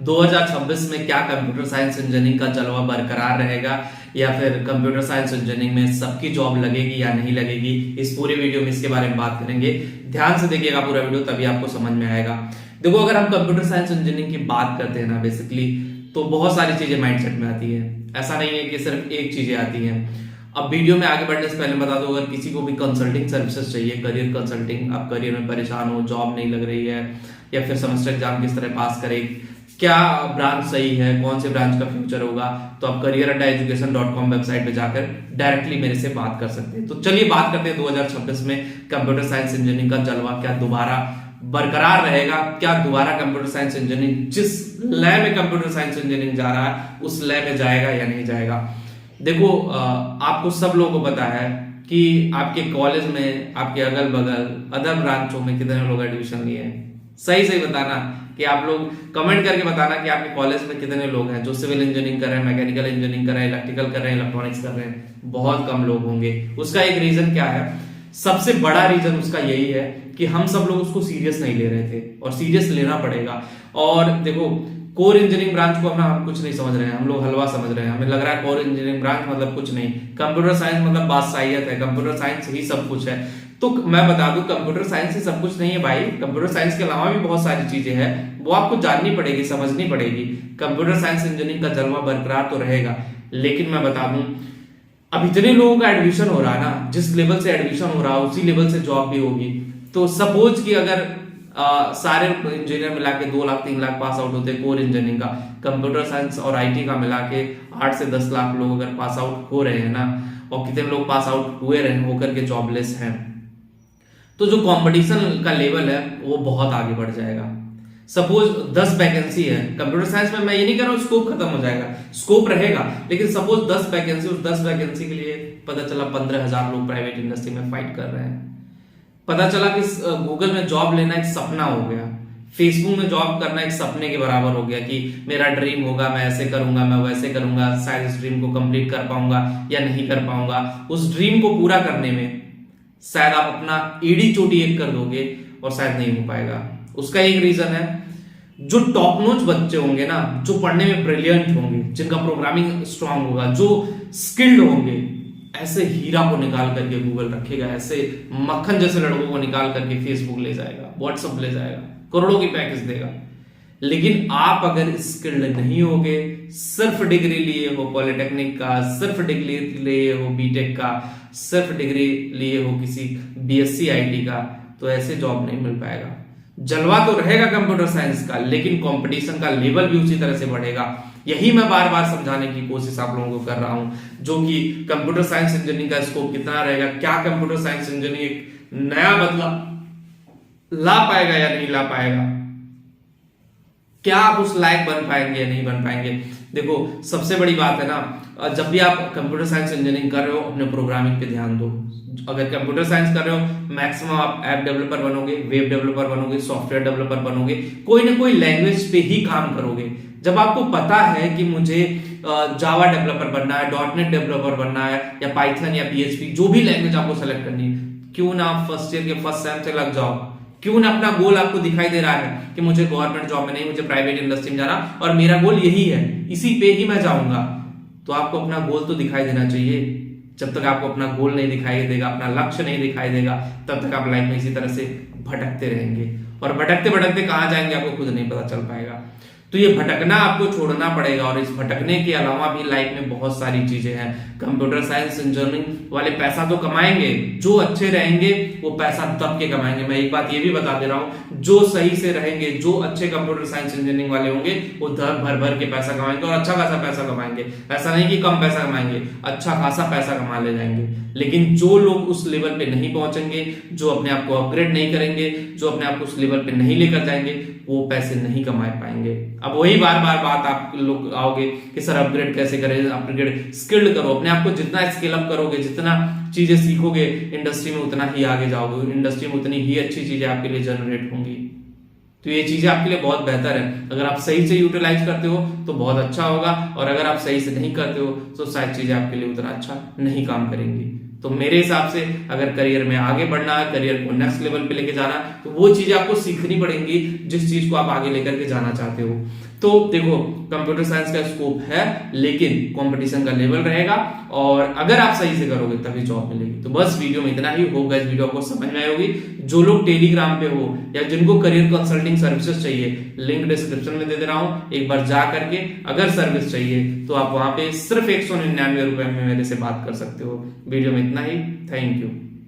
2026 में क्या computer science engineering का जलवा बरकरार रहेगा या फिर कंप्यूटर साइंस इंजीनियरिंग में सबकी जॉब लगेगी या नहीं लगेगी, इस पूरे वीडियो में इसके बारे में बात करेंगे। ध्यान से देखिएगा पूरा वीडियो, तभी आपको समझ में आएगा। देखो, अगर हम कंप्यूटर साइंस इंजीनियरिंग की बात करते हैं ना बेसिकली, तो बहुत सारी चीजें माइंडसेट में आती है। ऐसा नहीं है कि सिर्फ एक चीजें आती हैं। अब वीडियो में आगे बढ़ने से पहले बता दो, अगर किसी को भी कंसल्टिंग सर्विसेज चाहिए, करियर कंसल्टिंग, आप करियर में परेशान हो, जॉब नहीं लग रही है, या फिर सेमेस्टर एग्जाम किस तरह पास करें, क्या ब्रांच सही है, कौन से ब्रांच का फ्यूचर होगा, तो आप career@education.com वेबसाइट पे जाकर डायरेक्टली मेरे से बात कर सकते हैं। तो चलिए बात करते हैं 2026 में कंप्यूटर साइंस इंजीनियरिंग का जलवा क्या दोबारा बरकरार रहेगा, क्या दोबारा कंप्यूटर साइंस इंजीनियरिंग जिस लय में कंप्यूटर साइंस इंजीनियरिंग जा रहा है उस लय में जाएगा या नहीं जाएगा। देखो, आपको सब लोगों को पता है कि आपके कॉलेज में, आपके अगल बगल अदर ब्रांचों में कितने लोग एडमिशन लिए हैं। सही सही बताना कि आप लोग कमेंट करके बताना कि आपके कॉलेज में कितने लोग हैं जो सिविल इंजीनियरिंग कर रहे हैं, मैकेनिकल इंजीनियरिंग कर रहे हैं, इलेक्ट्रिकल कर रहे हैं, इलेक्ट्रॉनिक्स कर रहे हैं। बहुत कम लोग होंगे। उसका एक रीजन क्या है? सबसे बड़ा रीजन उसका यही है कि हम सब लोग उसको सीरियस नहीं ले रहे थे, और सीरियस लेना पड़ेगा। और देखो, कोर इंजीनियरिंग ब्रांच को हम कुछ नहीं समझ रहे हैं, हम लोग हलवा समझ रहे हैं। हमें लग रहा है कोर इंजीनियरिंग ब्रांच मतलब कुछ नहीं, कंप्यूटर साइंस मतलब बादशाहियत है, कंप्यूटर साइंस ही सब कुछ है। तो मैं बता दूं, कंप्यूटर साइंस ही सब कुछ नहीं है भाई। कंप्यूटर साइंस के अलावा भी बहुत सारी चीजें हैं, वो आपको जाननी पड़ेगी, समझनी पड़ेगी। कंप्यूटर साइंस इंजीनियरिंग का जलवा बरकरार तो रहेगा, लेकिन मैं बता दूं, अब इतने लोगों का एडमिशन हो रहा है ना, जिस लेवल से एडमिशन हो रहा है उसी लेवल से जॉब भी होगी। तो सपोज कि अगर सारे इंजीनियर मिला के 2 लाख 3 लाख पास आउट होते कोर इंजीनियरिंग का, कंप्यूटर साइंस और आईटी का मिला के 8 से 10 लाख लोग अगर पास आउट हो रहे हैं ना, और कितने लोग पास आउट हुए रहे होकर के जॉबलेस हैं, तो जो कंपटीशन का लेवल है वो बहुत आगे बढ़ जाएगा। सपोज 10 वैकेंसी है कंप्यूटर साइंस में, मैं ये नहीं कह रहा हूं स्कोप खत्म हो जाएगा, स्कोप रहेगा, लेकिन सपोज 10 वैकेंसी, उस 10 वैकेंसी के लिए पता चला 15,000 लोग प्राइवेट इंडस्ट्री में फाइट कर रहे हैं। पता चला कि गूगल में जॉब लेना एक सपना हो गया, फेसबुक में जॉब करना एक सपने के बराबर हो गया कि मेरा ड्रीम होगा, मैं ऐसे करूंगा, मैं वैसे करूंगा, शायद इस ड्रीम को कंप्लीट कर पाऊंगा या नहीं कर पाऊंगा। उस ड्रीम को पूरा करने में शायद आप अपना एड़ी चोटी एक कर दोगे और शायद नहीं हो पाएगा। उसका एक रीजन है, जो टॉप नॉच बच्चे होंगे ना, जो पढ़ने में ब्रिलियंट होंगे, जिनका प्रोग्रामिंग स्ट्रांग होगा, जो स्किल्ड होंगे, ऐसे हीरा को निकाल करके गूगल रखेगा, ऐसे मक्खन जैसे लड़कों को निकाल करके फेसबुक ले जाएगा, व्हाट्सएप ले जाएगा, करोड़ों की पैकेज देगा। लेकिन आप अगर स्किल्ड नहीं होगे, सिर्फ डिग्री लिए हो पॉलिटेक्निक का, सिर्फ डिग्री लिए हो बीटेक का, सिर्फ डिग्री लिए हो किसी बीएससी आईटी का, तो ऐसे जॉब नहीं मिल पाएगा। जलवा तो रहेगा कंप्यूटर साइंस का, लेकिन कंपटीशन का लेवल भी उसी तरह से बढ़ेगा। यही मैं बार बार समझाने की कोशिश आप लोगों को कर रहा हूं, जो कि कंप्यूटर साइंस इंजीनियरिंग का स्कोप कितना रहेगा, क्या कंप्यूटर साइंस इंजीनियरिंग एक नया बदलाव ला पाएगा या नहीं ला पाएगा, क्या आप उस लायक बन पाएंगे या नहीं बन पाएंगे। देखो, सबसे बड़ी बात है ना, जब भी आप कंप्यूटर साइंस इंजीनियरिंग कर रहे हो, अपने प्रोग्रामिंग पे ध्यान दो। अगर कंप्यूटर साइंस कर रहे हो, मैक्सिमम आप ऐप डेवलपर बनोगे, वेब डेवलपर बनोगे, सॉफ्टवेयर डेवलपर बनोगे, कोई ना कोई लैंग्वेज पे ही काम करोगे। जब आपको पता है कि मुझे जावा डेवलपर बनना है, .NET डेवलपर बनना है, या पाइथन या PHP, जो भी लैंग्वेज आपको सेलेक्ट करनी है, क्यों ना आप फर्स्ट ईयर के फर्स्ट सेम से लग जाओ। क्यों ना अपना गोल आपको दिखाई दे रहा है कि मुझे गवर्नमेंट जॉब में नहीं, मुझे प्राइवेट इंडस्ट्री में जाना, और मेरा गोल यही है, इसी पे ही मैं जाऊंगा, तो आपको अपना गोल तो दिखाई देना चाहिए। जब तक आपको अपना गोल नहीं दिखाई देगा, अपना लक्ष्य नहीं दिखाई देगा, तब तक आप लाइफ में इसी तरह से भटकते रहेंगे, और भटकते भटकते कहां जाएंगे आपको खुद नहीं पता चल पाएगा। तो ये भटकना आपको छोड़ना पड़ेगा, और इस भटकने के अलावा भी लाइफ में बहुत सारी चीजें हैं। कंप्यूटर साइंस इंजीनियरिंग वाले पैसा तो कमाएंगे, जो अच्छे रहेंगे वो पैसा दब के कमाएंगे। मैं एक बात ये भी बता दे रहा हूं, जो सही से रहेंगे, जो अच्छे कंप्यूटर साइंस इंजीनियरिंग वाले होंगे, वो दर भर भर के पैसा कमाएंगे, और अच्छा खासा पैसा कमाएंगे। ऐसा नहीं कि कम पैसा कमाएंगे, अच्छा खासा पैसा कमा ले जाएंगे। लेकिन जो लोग उस लेवल पे नहीं पहुंचेंगे, जो अपने आप को अपग्रेड नहीं करेंगे, जो अपने आप को उस लेवल पे नहीं लेकर जाएंगे, वो पैसे नहीं कमा पाएंगे। अब वही बार बार बात आप लोग आओगे कि सर अपग्रेड कैसे करें, अपग्रेड स्किल्ड करो, अपने आप को जितना स्किल अप करोगे, जितना चीजें सीखोगे इंडस्ट्री में, उतना ही आगे जाओगे, इंडस्ट्री में उतनी ही अच्छी चीजें आपके लिए जनरेट होंगी। तो ये चीजें आपके लिए बहुत बेहतर है। अगर आप सही से यूटिलाइज करते हो तो बहुत अच्छा होगा, और अगर आप सही से नहीं करते हो तो शायद चीजें आपके लिए उतना अच्छा नहीं काम करेंगी। तो मेरे हिसाब से अगर करियर में आगे बढ़ना है, करियर को नेक्स्ट लेवल पे लेके जाना, तो वो चीजें आपको सीखनी पड़ेंगी जिस चीज को आप आगे लेकर के जाना चाहते हो। तो देखो कंप्यूटर साइंस का स्कोप है, लेकिन कंपटीशन का लेवल रहेगा और अगर आप सही से करोगे तभी जॉब मिलेगी। तो बस वीडियो में इतना ही होगा, इस वीडियो आपको समझ में आई होगी। जो लोग टेलीग्राम पे हो या जिनको करियर कंसल्टिंग सर्विसेज चाहिए, लिंक डिस्क्रिप्शन में दे दे रहा हूं, एक बार जा करके अगर सर्विस चाहिए तो आप वहां पे सिर्फ 199 रुपए में मेरे से बात कर सकते हो। वीडियो में इतना ही, थैंक यू।